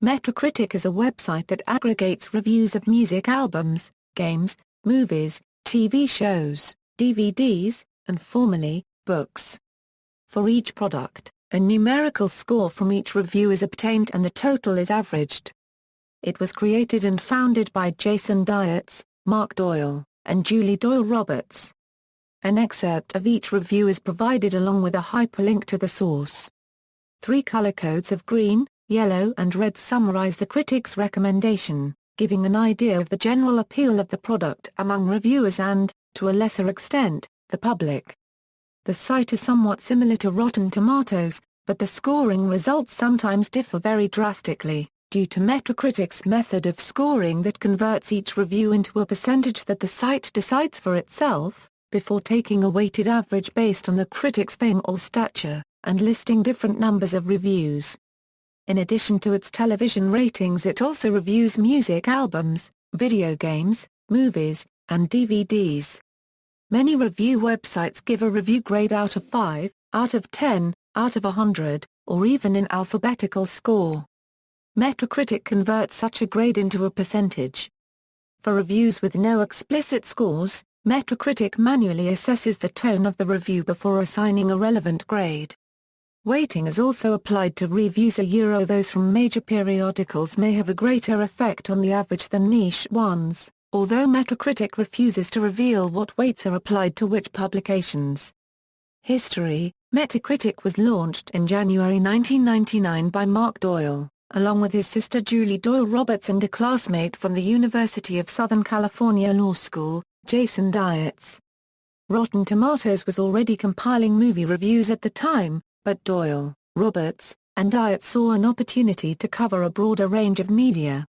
Metacritic is a website that aggregates reviews of music albums, games, movies, TV shows, DVDs, and formerly, books. For each product, a numerical score from each review is obtained and the total is averaged. It was created and founded by Jason Dietz, Mark Doyle, and Julie Doyle-Roberts. An excerpt of each review is provided along with a hyperlink to the source. 3 color codes of green, yellow and red summarize the critic's recommendation, giving an idea of the general appeal of the product among reviewers and, to a lesser extent, the public. The site is somewhat similar to Rotten Tomatoes, but the scoring results sometimes differ very drastically, due to Metacritic's method of scoring that converts each review into a percentage that the site decides for itself, before taking a weighted average based on the critic's fame or stature, and listing different numbers of reviews. In addition to its television ratings, it also reviews music albums, video games, movies, and DVDs. Many review websites give a review grade out of 5, out of 10, out of 100, or even in alphabetical score. Metacritic converts such a grade into a percentage. For reviews with no explicit scores, Metacritic manually assesses the tone of the review before assigning a relevant grade. Weighting is also applied to reviews. Those from major periodicals may have a greater effect on the average than niche ones, although Metacritic refuses to reveal what weights are applied to which publications. History: Metacritic was launched in January 1999 by Mark Doyle, along with his sister Julie Doyle-Roberts and a classmate from the University of Southern California Law School, Jason Dietz. Rotten Tomatoes was already compiling movie reviews at the time, but Doyle, Roberts, and Dietz saw an opportunity to cover a broader range of media.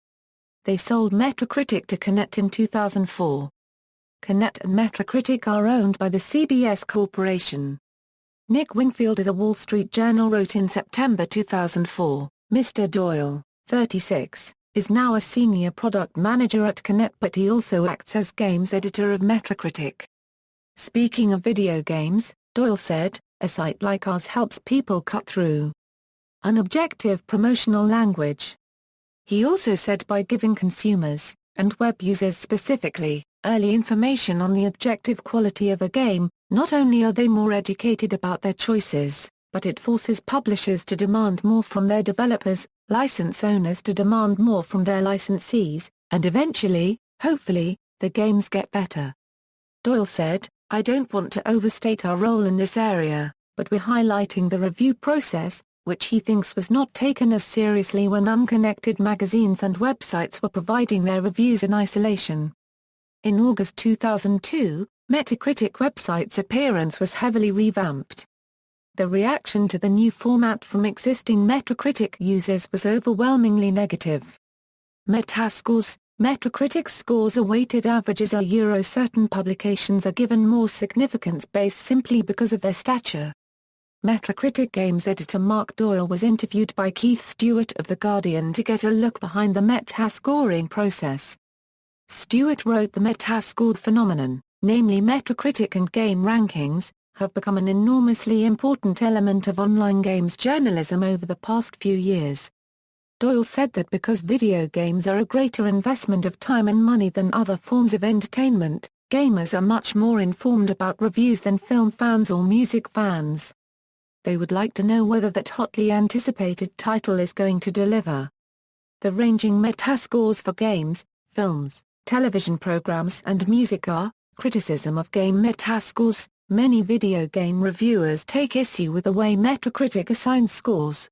They sold Metacritic to Connect in 2004. Connect and Metacritic are owned by the CBS Corporation. Nick Wingfield of The Wall Street Journal wrote in September 2004, "Mr. Doyle, 36, is now a senior product manager at Connect, but he also acts as games editor of Metacritic." Speaking of video games, Doyle said, "A site like ours helps people cut through unobjective promotional language." He also said by giving consumers, and web users specifically, early information on the objective quality of a game, not only are they more educated about their choices, but it forces publishers to demand more from their developers, license owners to demand more from their licensees, and eventually, hopefully, the games get better. Doyle said, "I don't want to overstate our role in this area, but we're highlighting the review process, which he thinks was not taken as seriously when unconnected magazines and websites were providing their reviews in isolation." In August 2002, Metacritic website's appearance was heavily revamped. The reaction to the new format from existing Metacritic users was overwhelmingly negative. Metascores: Metacritic scores are weighted averages. Certain publications are given more significance based simply because of their stature. Metacritic games editor Mark Doyle was interviewed by Keith Stewart of The Guardian to get a look behind the Metascoring process. Stewart wrote, "The Metascore phenomenon, namely Metacritic and game rankings, have become an enormously important element of online games journalism over the past few years." Doyle said that because video games are a greater investment of time and money than other forms of entertainment, gamers are much more informed about reviews than film fans or music fans. They would like to know whether that hotly anticipated title is going to deliver. The ranging Metascores for games, films, television programs and music are, criticism of game Metascores. Many video game reviewers take issue with the way Metacritic assigns scores.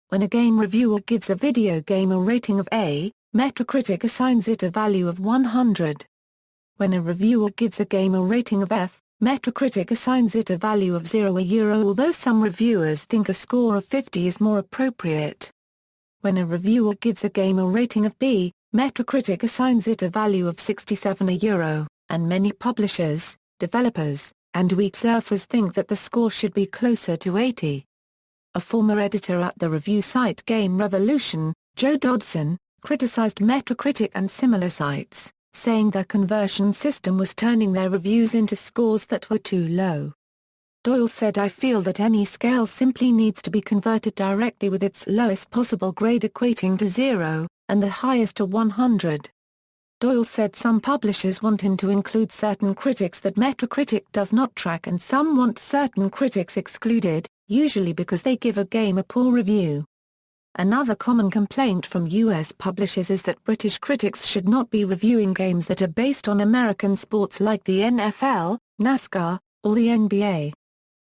When a game reviewer gives a video game a rating of A, Metacritic assigns it a value of 100. When a reviewer gives a game a rating of F, Metacritic assigns it a value of 0. Although some reviewers think a score of 50 is more appropriate. When a reviewer gives a game a rating of B, Metacritic assigns it a value of 67 and many publishers, developers, and weak surfers think that the score should be closer to 80. A former editor at the review site Game Revolution, Joe Dodson, criticized Metacritic and similar sites, saying their conversion system was turning their reviews into scores that were too low. Doyle said, "I feel that any scale simply needs to be converted directly with its lowest possible grade equating to 0, and the highest to 100. Doyle said some publishers want him to include certain critics that Metacritic does not track, and some want certain critics excluded, usually because they give a game a poor review. Another common complaint from U.S. publishers is that British critics should not be reviewing games that are based on American sports like the NFL, NASCAR, or the NBA.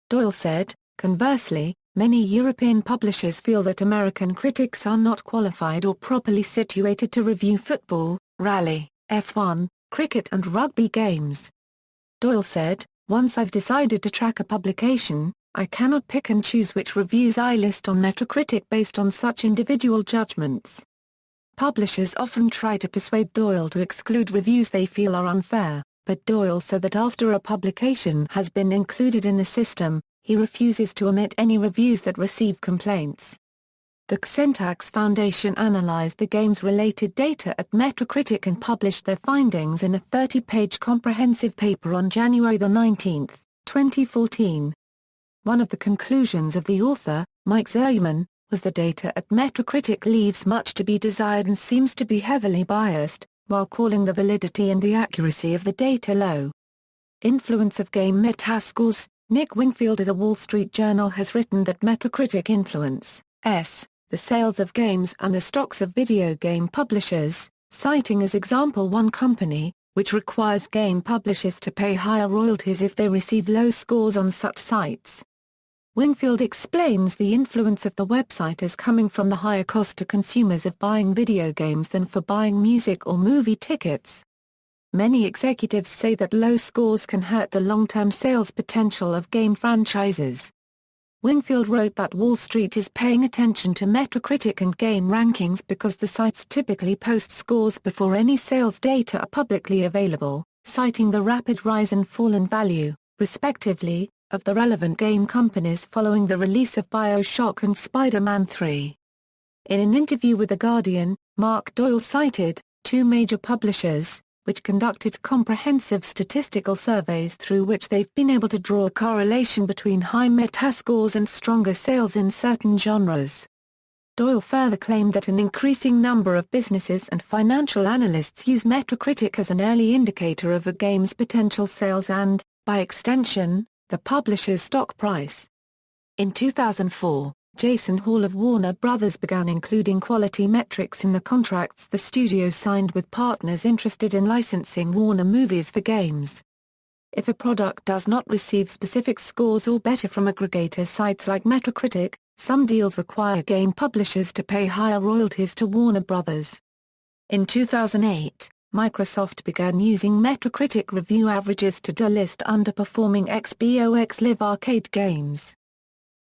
Doyle said, conversely, many European publishers feel that American critics are not qualified or properly situated to review football, rally, F1, cricket and rugby games. Doyle said, "Once I've decided to track a publication, I cannot pick and choose which reviews I list on Metacritic based on such individual judgments." Publishers often try to persuade Doyle to exclude reviews they feel are unfair, but Doyle said that after a publication has been included in the system, he refuses to omit any reviews that receive complaints. The Syntax Foundation analyzed the game's related data at Metacritic and published their findings in a 30-page comprehensive paper on January 19, 2014. One of the conclusions of the author, Mike Zerman, was the data at Metacritic leaves much to be desired and seems to be heavily biased, while calling the validity and the accuracy of the data low. Influence of game metascores. Nick Wingfield of The Wall Street Journal has written that Metacritic influence the sales of games and the stocks of video game publishers, citing as example one company, which requires game publishers to pay higher royalties if they receive low scores on such sites. Wingfield explains the influence of the website as coming from the higher cost to consumers of buying video games than for buying music or movie tickets. Many executives say that low scores can hurt the long-term sales potential of game franchises. Wingfield wrote that Wall Street is paying attention to Metacritic and game rankings because the sites typically post scores before any sales data are publicly available, citing the rapid rise and fall in value, respectively, of the relevant game companies following the release of BioShock and Spider-Man 3. In an interview with The Guardian, Mark Doyle cited two major publishers, which conducted comprehensive statistical surveys through which they've been able to draw a correlation between high metascores and stronger sales in certain genres. Doyle further claimed that an increasing number of businesses and financial analysts use Metacritic as an early indicator of a game's potential sales and, by extension, the publisher's stock price. In 2004, Jason Hall of Warner Bros. Began including quality metrics in the contracts the studio signed with partners interested in licensing Warner movies for games. If a product does not receive specific scores or better from aggregator sites like Metacritic, some deals require game publishers to pay higher royalties to Warner Bros. In 2008, Microsoft began using Metacritic review averages to delist underperforming Xbox Live Arcade games.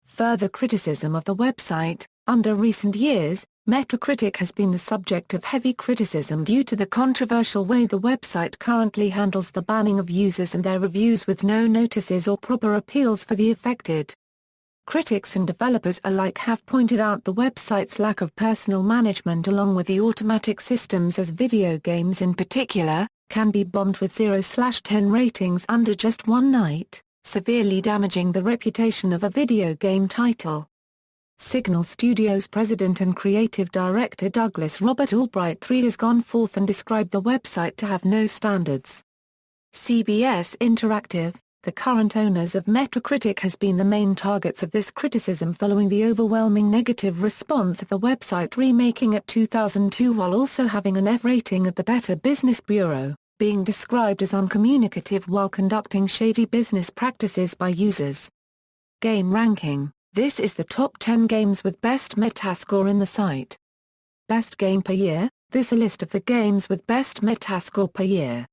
Further criticism of the website. Under recent years, Metacritic has been the subject of heavy criticism due to the controversial way the website currently handles the banning of users and their reviews with no notices or proper appeals for the affected. Critics and developers alike have pointed out the website's lack of personal management along with the automatic systems, as video games in particular, can be bombed with 0/10 ratings under just one night, severely damaging the reputation of a video game title. Signal Studios president and creative director Douglas Robert Albright III has gone forth and described the website to have no standards. CBS Interactive, the current owners of Metacritic, has been the main targets of this criticism following the overwhelming negative response of the website remaking at 2002 while also having an F rating at the Better Business Bureau, being described as uncommunicative while conducting shady business practices by users. Game ranking. This is the top 10 games with best Metascore in the site. Best game per year. This is a list of the games with best Metascore per year.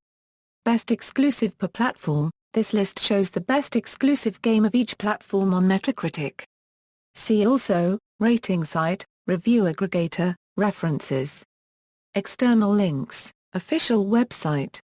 Best exclusive per platform. This list shows the best exclusive game of each platform on Metacritic. See also, rating site, review aggregator, references. External links, official website.